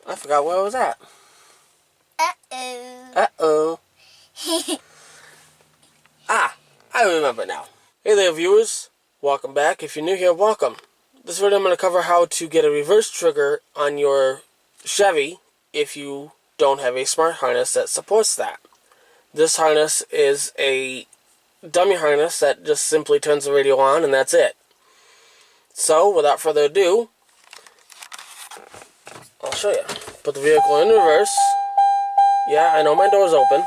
I forgot where I was at. Uh-oh. Uh-oh. I remember now. Hey there, viewers. Welcome back. If you're new here, welcome. This video I'm going to cover how to get a reverse trigger on your Chevy if you don't have a smart harness that supports that. This harness is a dummy harness that just simply turns the radio on and that's it. So, without further ado, I'll show you. Put the vehicle in reverse. Yeah, I know my door's open.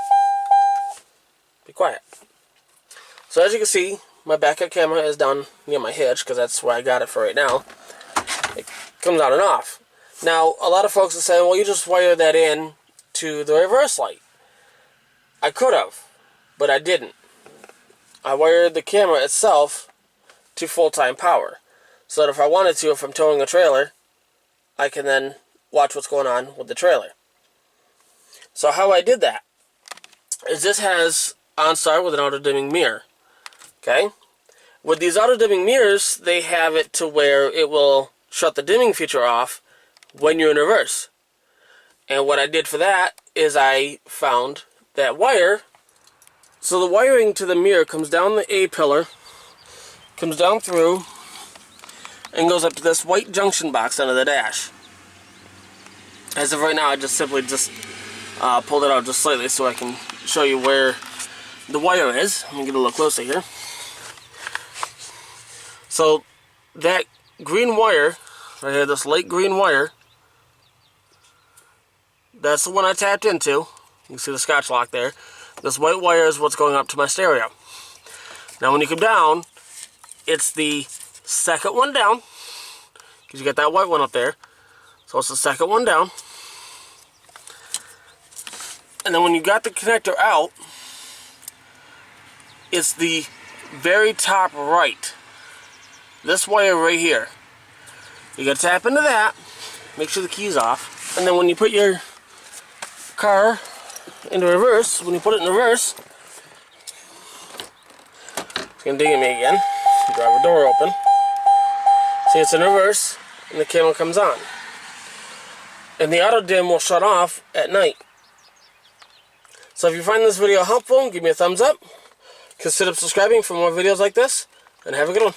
Be quiet. So as you can see, my backup camera is down near my hitch because that's where I got it for right now. It comes on and off. Now, a lot of folks are saying, well, you just wire that in to the reverse light. I could have, but I didn't. I wired the camera itself to full-time power. So that if I wanted to, if I'm towing a trailer, I can then watch what's going on with the trailer. So how I did that is this has OnStar with an auto-dimming mirror. Okay? With these auto-dimming mirrors, they have it to where it will shut the dimming feature off when you're in reverse. And what I did for that is I found that wire. So the wiring to the mirror comes down the A pillar, comes down through, and goes up to this white junction box under the dash. As of right now, I just simply pulled it out just slightly so I can show you where the wire is. Let me get a little closer here. So that green wire, right here, this light green wire, that's the one I tapped into. You can see the scotch lock there. This white wire is what's going up to my stereo. Now when you come down, it's the second one down, because you got that white one up there. So it's the second one down. And then when you got the connector out, it's the very top right. This wire right here. You gotta tap into that, make sure the key's off, and then when you put your car into reverse, when you put it in reverse, it's gonna ding at me again. Drive the door open. See, it's in reverse, and the camera comes on. And the auto dim will shut off at night. So if you find this video helpful, give me a thumbs up. Consider subscribing for more videos like this, and have a good one.